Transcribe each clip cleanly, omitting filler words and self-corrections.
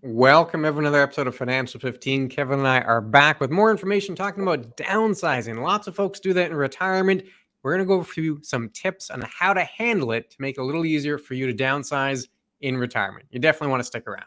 Welcome everyone to another episode of Financial 15. Kevin and I are back with more information talking about downsizing. Lots of folks do that in retirement. We're going to go through some tips on how to handle it to make it a little easier for you to downsize in retirement. You definitely want to stick around.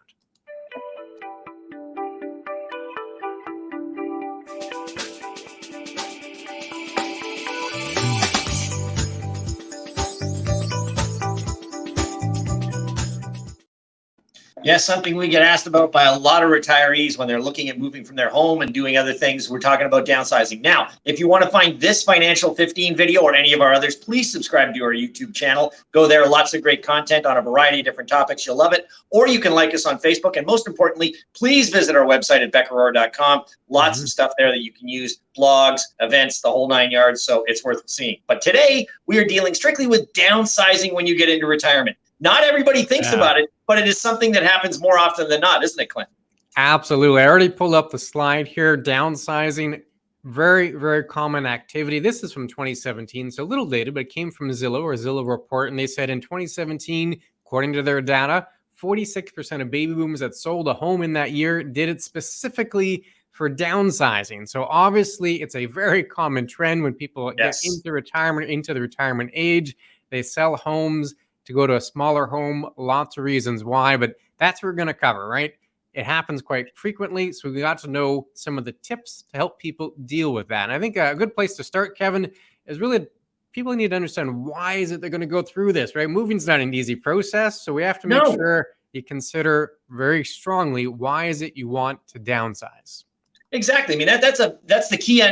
Yes, something we get asked about by a lot of retirees when they're looking at moving from their home and doing other things. We're talking about downsizing. Now, if you want to find this Financial 15 video or any of our others, please subscribe to our YouTube channel. Go there, lots of great content on a variety of different topics. You'll love it. Or you can like us on Facebook. And most importantly, please visit our website at beckerorr.com. Lots of stuff there that you can use, blogs, events, the whole 9 yards. So it's worth seeing. But today we are dealing strictly with downsizing when you get into retirement. Not everybody thinks about it, but it is something that happens more often than not, isn't it, Clint? Absolutely. I already pulled up the slide here. Downsizing, very, very common activity. This is from 2017, so a little dated, but it came from Zillow report, and they said in 2017, according to their data, 46% of baby boomers that sold a home in that year did it specifically for downsizing. So obviously, it's a very common trend when people get into retirement, into the retirement age, they sell homes to go to a smaller home. Lots of reasons why, but that's what we're going to cover, right? It happens quite frequently, so we got to know some of the tips to help people deal with that. And I think a good place to start, Kevin, is really people need to understand why is it they're going to go through this, right? Moving's not an easy process, so we have to make sure you consider very strongly why is it you want to downsize. Exactly. I mean, that's the key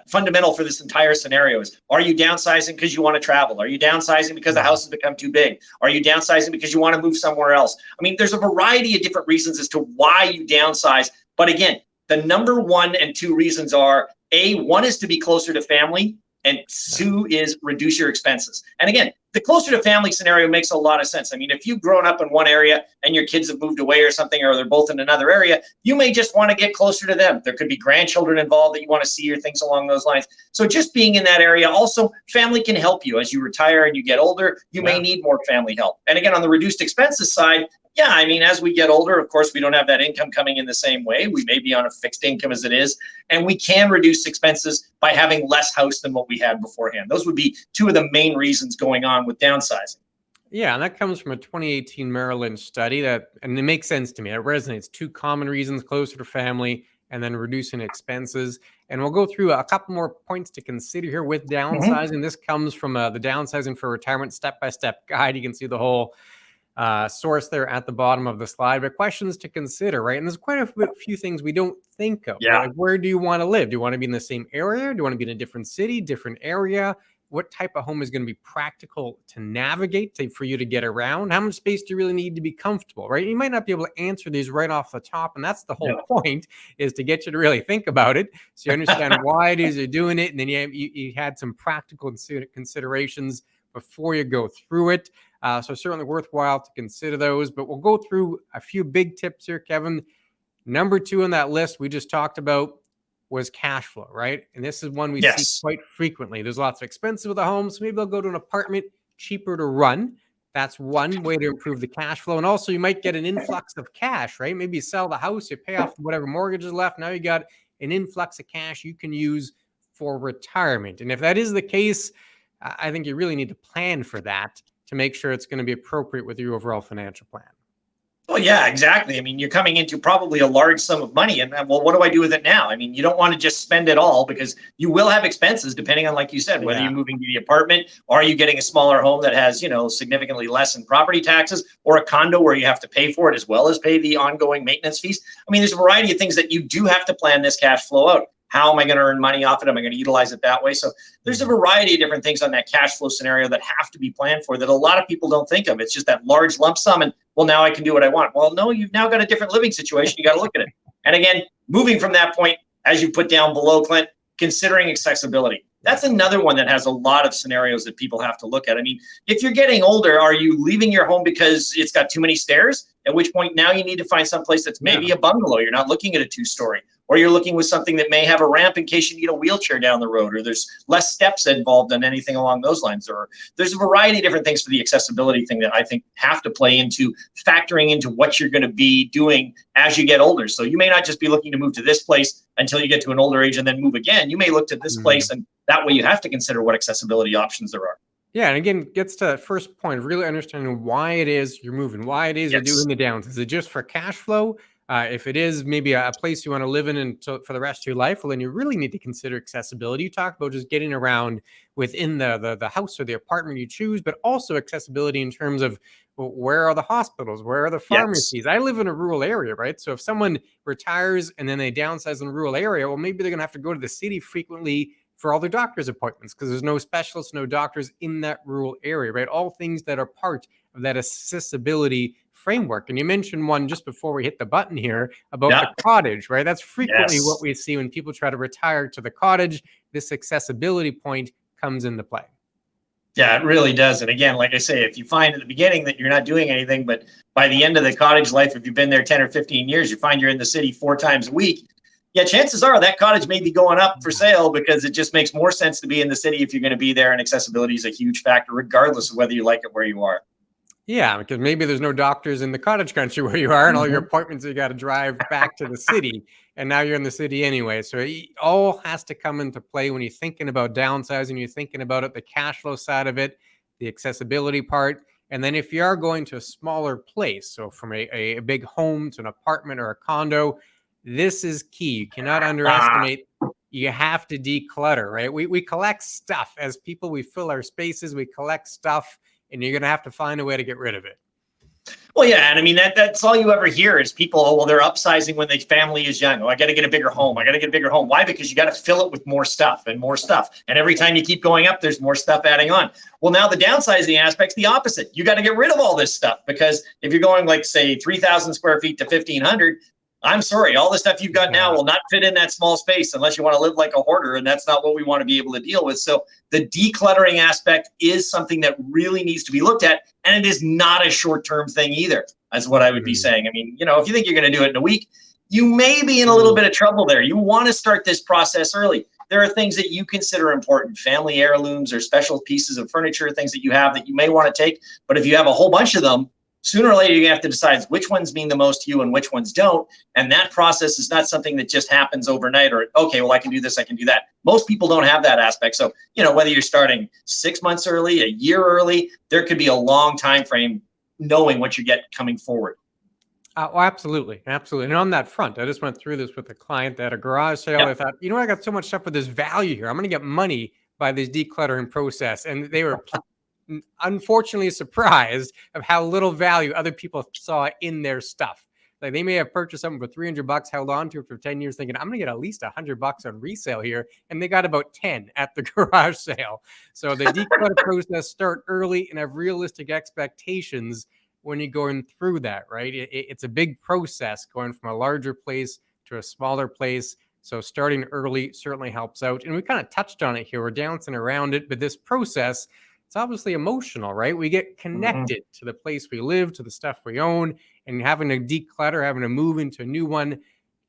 fundamental for this entire scenario is, are you downsizing because you want to travel? Are you downsizing because the house has become too big? Are you downsizing because you want to move somewhere else? I mean, there's a variety of different reasons as to why you downsize. But again, the number 1 and 2 reasons are, one is to be closer to family, and 2 is reduce your expenses. And again, the closer to family scenario makes a lot of sense. I mean, if you've grown up in one area and your kids have moved away or something, or they're both in another area, you may just want to get closer to them. There could be grandchildren involved that you want to see or things along those lines. So just being in that area. Also, family can help you as you retire and you get older. You may need more family help. And again, on the reduced expenses side, I mean, as we get older, of course, we don't have that income coming in the same way. We may be on a fixed income as it is, and we can reduce expenses by having less house than what we had beforehand. Those would be 2 of the main reasons going on with downsizing. Yeah, and that comes from a 2018 Maryland study and it makes sense to me. It resonates. 2 common reasons: closer to family and then reducing expenses. And we'll go through a couple more points to consider here with downsizing. This comes from the Downsizing for Retirement step-by-step guide. You can see the whole source there at the bottom of the slide, but questions to consider, right? And there's quite a few things we don't think of. Right? Like, where do you want to live? Do you want to be in the same area? Do you want to be in a different city, different area? What type of home is going to be practical to navigate for you to get around? How much space do you really need to be comfortable, right? You might not be able to answer these right off the top, and that's the whole point, is to get you to really think about it so you understand why it is you're doing it, and then you had some practical considerations before you go through it. So certainly worthwhile to consider those, but we'll go through a few big tips here, Kevin. Number 2 on that list we just talked about was cash flow, right? And this is one we see quite frequently. There's lots of expenses with a home, so maybe they'll go to an apartment, cheaper to run. That's one way to improve the cash flow. And also you might get an influx of cash, right? Maybe you sell the house, you pay off whatever mortgage is left. Now you got an influx of cash you can use for retirement. And if that is the case, I think you really need to plan for that to make sure it's going to be appropriate with your overall financial plan. Well, yeah, exactly. I mean, you're coming into probably a large sum of money, and well, what do I do with it now? I mean, you don't want to just spend it all because you will have expenses depending on, like you said, whether you're moving to the apartment, or are you getting a smaller home that has, significantly less in property taxes, or a condo where you have to pay for it as well as pay the ongoing maintenance fees. I mean, there's a variety of things that you do have to plan this cash flow out. How am I going to earn money off it? Am I going to utilize it that way? So there's a variety of different things on that cash flow scenario that have to be planned for that a lot of people don't think of. It's just that large lump sum and, well, now I can do what I want. Well, no, you've now got a different living situation. You got to look at it. And again, moving from that point, as you put down below, Clint, considering accessibility. That's another one that has a lot of scenarios that people have to look at. I mean, if you're getting older, are you leaving your home because it's got too many stairs? At which point now you need to find some place that's maybe a bungalow. You're not looking at a 2-story. or you're looking with something that may have a ramp in case you need a wheelchair down the road, or there's less steps involved than anything along those lines. Or there's a variety of different things for the accessibility thing that I think have to play into factoring into what you're going to be doing as you get older. So you may not just be looking to move to this place until you get to an older age and then move again. You may look to this place, and that way you have to consider what accessibility options there are. Yeah, and again, gets to that first point of really understanding why it is you're moving, why it is you're doing the downs. Is it just for cash flow? If it is maybe a place you want to live in until for the rest of your life, well, then you really need to consider accessibility. You talk about just getting around within the house or the apartment you choose, but also accessibility in terms of, well, where are the hospitals? Where are the pharmacies? I live in a rural area, right? So if someone retires and then they downsize in a rural area, well, maybe they're going to have to go to the city frequently for all their doctor's appointments because there's no specialists, no doctors in that rural area, right? All things that are part of that accessibility framework. And you mentioned one just before we hit the button here about the cottage, right? That's frequently what we see when people try to retire to the cottage. This accessibility point comes into play. Yeah, it really does. And again, like I say, if you find at the beginning that you're not doing anything, but by the end of the cottage life, if you've been there 10 or 15 years, you find you're in the city 4 times a week, yeah, chances are that cottage may be going up for sale because it just makes more sense to be in the city if you're going to be there. And accessibility is a huge factor, regardless of whether you like it where you are. Yeah, because maybe there's no doctors in the cottage country where you are, and all your appointments, you got to drive back to the city. And now you're in the city anyway. So it all has to come into play when you're thinking about downsizing, you're thinking about it, the cash flow side of it, the accessibility part. And then if you are going to a smaller place, so from a big home to an apartment or a condo, this is key. You cannot underestimate. You have to declutter, right? We collect stuff as people. We fill our spaces. We collect stuff, and you're going to have to find a way to get rid of it. Well, yeah. And I mean, that's all you ever hear is people, oh, well, they're upsizing when the family is young. Oh, I got to get a bigger home. I got to get a bigger home. Why? Because you got to fill it with more stuff and more stuff. And every time you keep going up, there's more stuff adding on. Well, now the downsizing aspect's the opposite. You got to get rid of all this stuff because if you're going like, say, 3,000 square feet to 1,500, I'm sorry, all the stuff you've got now will not fit in that small space unless you want to live like a hoarder, and that's not what we want to be able to deal with. So the decluttering aspect is something that really needs to be looked at, and it is not a short-term thing either, is what I would be saying. I mean, if you think you're going to do it in a week, you may be in a little bit of trouble there. You want to start this process early. There are things that you consider important, family heirlooms or special pieces of furniture, things that you have that you may want to take, but if you have a whole bunch of them, sooner or later, you have to decide which ones mean the most to you and which ones don't. And that process is not something that just happens overnight or, okay, well, I can do this, I can do that. Most people don't have that aspect. So, whether you're starting 6 months early, a year early, there could be a long time frame knowing what you get coming forward. Oh, absolutely. Absolutely. And on that front, I just went through this with a client that had a garage sale. I thought, I got so much stuff with this value here. I'm going to get money by this decluttering process. And they were unfortunately surprised of how little value other people saw in their stuff. Like they may have purchased something for $300, held on to it for 10 years, thinking I'm going to get at least $100 on resale here, and they got about 10 at the garage sale. So the declutter process start early and have realistic expectations when you're going through that. Right? It's a big process going from a larger place to a smaller place. So starting early certainly helps out. And we kind of touched on it here. We're dancing around it, but this process, it's obviously emotional, right? We get connected to the place we live, to the stuff we own, and having to declutter, having to move into a new one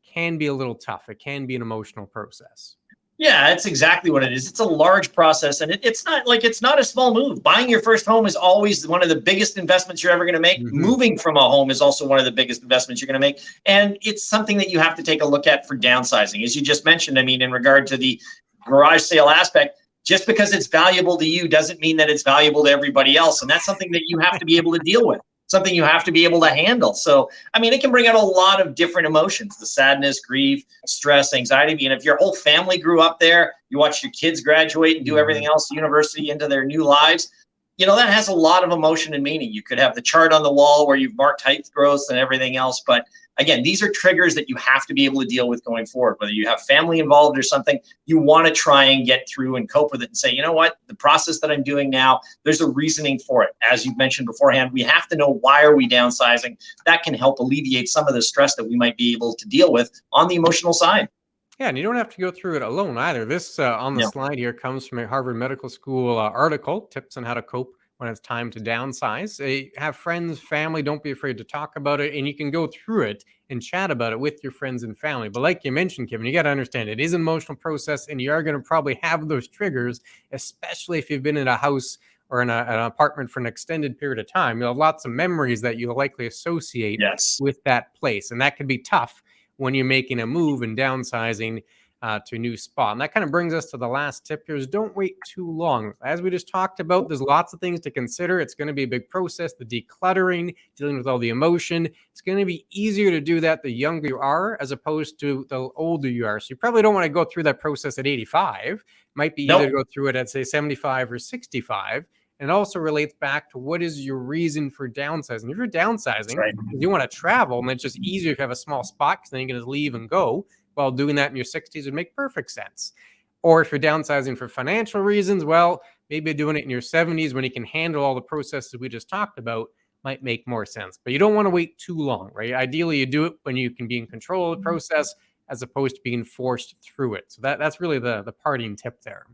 can be a little tough. It can be an emotional process. Yeah, that's exactly what it is. It's a large process, and it's not a small move. Buying your first home is always one of the biggest investments you're ever going to make. Moving from a home is also one of the biggest investments you're going to make. And it's something that you have to take a look at for downsizing. As you just mentioned, I mean, in regard to the garage sale aspect, just because it's valuable to you doesn't mean that it's valuable to everybody else. And that's something that you have to be able to deal with, something you have to be able to handle. So, I mean, it can bring out a lot of different emotions, the sadness, grief, stress, anxiety. And if your whole family grew up there, you watched your kids graduate and do everything else, university, into their new lives, that has a lot of emotion and meaning. You could have the chart on the wall where you've marked height growth and everything else. But again, these are triggers that you have to be able to deal with going forward. Whether you have family involved or something, you want to try and get through and cope with it and say, you know what, the process that I'm doing now, there's a reasoning for it. As you mentioned beforehand, we have to know why are we downsizing. That can help alleviate some of the stress that we might be able to deal with on the emotional side. Yeah, and you don't have to go through it alone either. This on the slide here comes from a Harvard Medical School article, Tips on How to Cope when it's time to downsize. Have friends, family, don't be afraid to talk about it, and you can go through it and chat about it with your friends and family. But like you mentioned, Kevin, you got to understand it is an emotional process, and you are going to probably have those triggers, especially if you've been in a house or in an apartment for an extended period of time. You'll have lots of memories that you'll likely associate Yes. with that place, and that can be tough when you're making a move and downsizing to a new spot. And that kind of brings us to the last tip here is don't wait too long. As we just talked about, there's lots of things to consider. It's going to be a big process, the decluttering, dealing with all the emotion. It's going to be easier to do that the younger you are as opposed to the older you are. So you probably don't want to go through that process at 85. It might be easier to go through it at, say, 75 or 65. And it also relates back to what is your reason for downsizing. If you're downsizing, you want to travel, and it's just easier if you have a small spot because then you can just leave and go. While doing that in your 60s would make perfect sense. Or if you're downsizing for financial reasons, well, maybe doing it in your 70s when you can handle all the processes we just talked about might make more sense. But you don't want to wait too long, right? Ideally, you do it when you can be in control of the process as opposed to being forced through it. So that's really the parting tip there.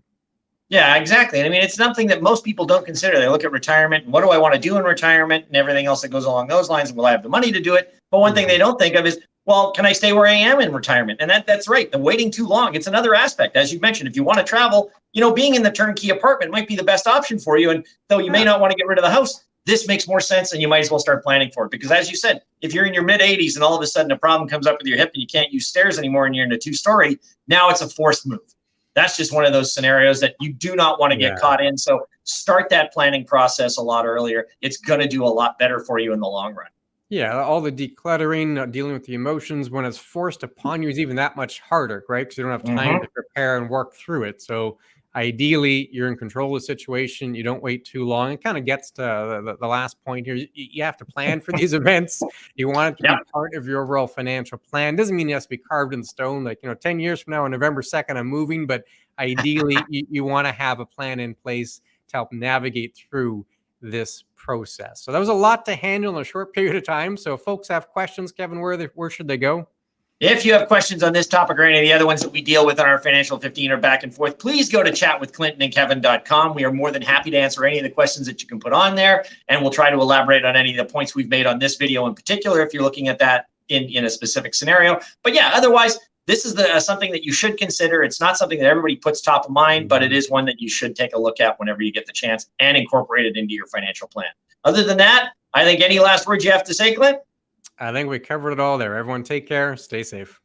Yeah, exactly. I mean, it's something that most people don't consider. They look at retirement and what do I want to do in retirement and everything else that goes along those lines. And will I have the money to do it? But one thing they don't think of is, well, can I stay where I am in retirement? And that's right. The waiting too long. It's another aspect. As you mentioned, if you want to travel, being in the turnkey apartment might be the best option for you. And though you may not want to get rid of the house, this makes more sense and you might as well start planning for it. Because as you said, if you're in your mid 80s and all of a sudden a problem comes up with your hip and you can't use stairs anymore and you're in a 2-story, now it's a forced move. That's just one of those scenarios that you do not want to get caught in. So start that planning process a lot earlier. It's going to do a lot better for you in the long run. Yeah, all the decluttering, dealing with the emotions when it's forced upon you is even that much harder, right? Because you don't have time to prepare and work through it. So ideally, you're in control of the situation. You don't wait too long. It kind of gets to the last point here. You have to plan for these events. You want it to be part of your overall financial plan. Doesn't mean it has to be carved in stone. Like, 10 years from now on November 2nd, I'm moving. But ideally, you want to have a plan in place to help navigate through this process. So that was a lot to handle in a short period of time. So if folks have questions, Kevin, where should they go? If you have questions on this topic or any of the other ones that we deal with on our Financial 15 or back and forth, please go to chatwithclintonandkevin.com. We are more than happy to answer any of the questions that you can put on there, and we'll try to elaborate on any of the points we've made on this video in particular if you're looking at that in a specific scenario. But yeah, otherwise, this is something that you should consider. It's not something that everybody puts top of mind, but it is one that you should take a look at whenever you get the chance and incorporate it into your financial plan. Other than that, I think any last words you have to say, Clint? I think we covered it all there. Everyone take care. Stay safe.